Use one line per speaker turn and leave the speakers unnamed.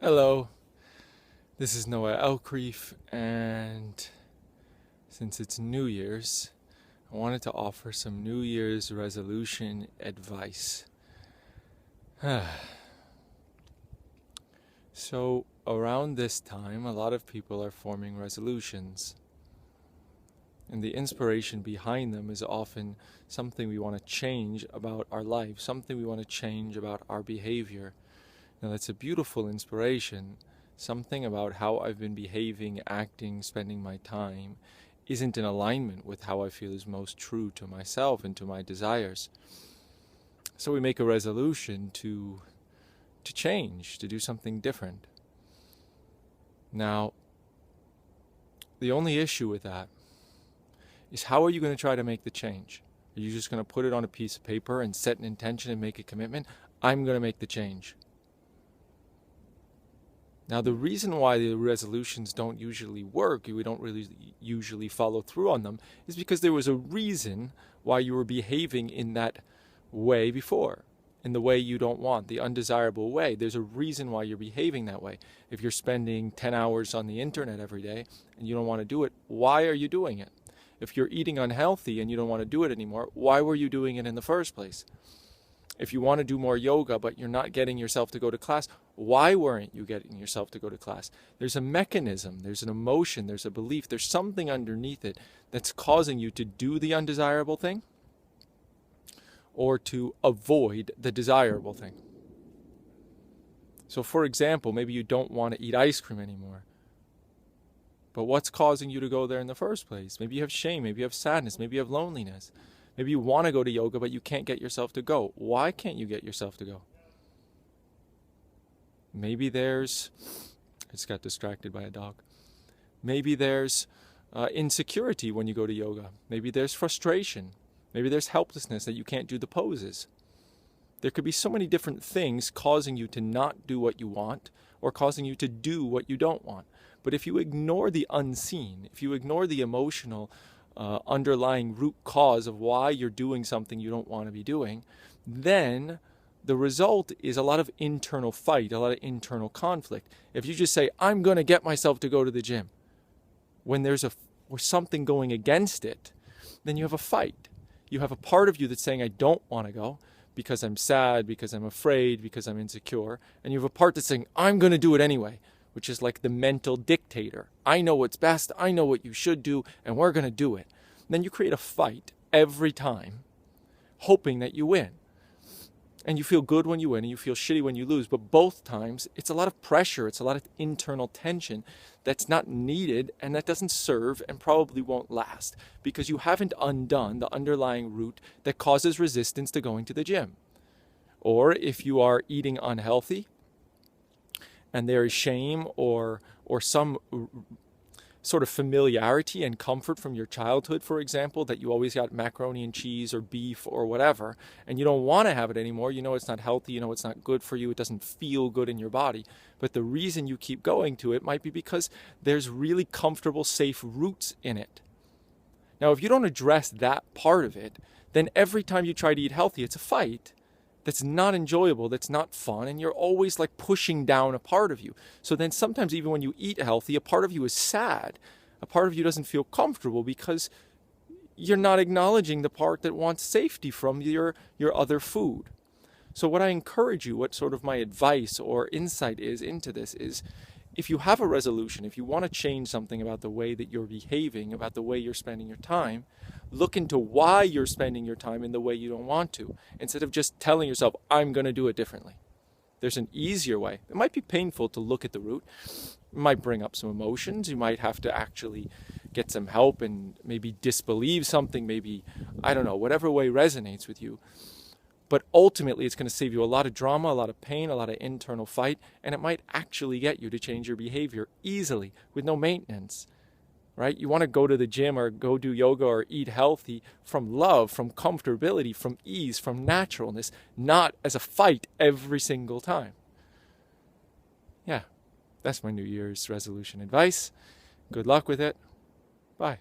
Hello, this is Noah Elkrief, and since it's New Year's, I wanted to offer some New Year's resolution advice. So, around this time, a lot of people are forming resolutions, and the inspiration behind them is often something we want to change about our life, something we want to change about our behavior. Now, that's a beautiful inspiration. Something about how I've been behaving, acting, spending my time isn't in alignment with how I feel is most true to myself and to my desires. So we make a resolution to change, to do something different. Now, the only issue with that is, how are you going to try to make the change? Are you just going to put it on a piece of paper and set an intention and make a commitment? I'm going to make the change. Now, the reason why the resolutions don't usually work, we don't really usually follow through on them, is because there was a reason why you were behaving in that way before, in the way you don't want, the undesirable way. There's a reason why you're behaving that way. If you're spending 10 hours on the internet every day and you don't want to do it, why are you doing it? If you're eating unhealthy and you don't want to do it anymore, why were you doing it in the first place? If you want to do more yoga, but you're not getting yourself to go to class, why weren't you getting yourself to go to class? There's a mechanism, there's an emotion, there's a belief, there's something underneath it that's causing you to do the undesirable thing or to avoid the desirable thing. So, for example, maybe you don't want to eat ice cream anymore. But what's causing you to go there in the first place? Maybe you have shame, maybe you have sadness, maybe you have loneliness. Maybe you want to go to yoga, but you can't get yourself to go. Why can't you get yourself to go? Maybe there's... I just got distracted by a dog. Maybe there's insecurity when you go to yoga. Maybe there's frustration. Maybe there's helplessness that you can't do the poses. There could be so many different things causing you to not do what you want or causing you to do what you don't want. But if you ignore the unseen, if you ignore the emotional underlying root cause of why you're doing something you don't want to be doing, then the result is a lot of internal fight, a lot of internal conflict. If you just say, I'm going to get myself to go to the gym, when there's something going against it, then you have a fight. You have a part of you that's saying, I don't want to go because I'm sad, because I'm afraid, because I'm insecure. And you have a part that's saying, I'm going to do it anyway, which is like the mental dictator. I know what's best, I know what you should do, and we're going to do it. And then you create a fight every time, hoping that you win. And you feel good when you win, and you feel shitty when you lose. But both times, it's a lot of pressure, it's a lot of internal tension that's not needed, and that doesn't serve and probably won't last, because you haven't undone the underlying root that causes resistance to going to the gym. Or if you are eating unhealthy, and there is shame or some sort of familiarity and comfort from your childhood, for example, that you always got macaroni and cheese or beef or whatever, and you don't want to have it anymore. You know it's not healthy, you know it's not good for you, it doesn't feel good in your body. But the reason you keep going to it might be because there's really comfortable, safe roots in it. Now, if you don't address that part of it, then every time you try to eat healthy, it's a fight that's not enjoyable, that's not fun, and you're always like pushing down a part of you. So then sometimes even when you eat healthy, a part of you is sad. A part of you doesn't feel comfortable because you're not acknowledging the part that wants safety from your other food. So what I encourage you, what sort of my advice or insight is into this is, if you have a resolution, if you want to change something about the way that you're behaving, about the way you're spending your time, look into why you're spending your time in the way you don't want to, instead of just telling yourself, I'm going to do it differently. There's an easier way. It might be painful to look at the root. It might bring up some emotions. You might have to actually get some help and maybe disbelieve something, maybe, I don't know, whatever way resonates with you. But ultimately, it's going to save you a lot of drama, a lot of pain, a lot of internal fight, and it might actually get you to change your behavior easily with no maintenance, right? You want to go to the gym or go do yoga or eat healthy from love, from comfortability, from ease, from naturalness, not as a fight every single time. Yeah, that's my New Year's resolution advice. Good luck with it. Bye.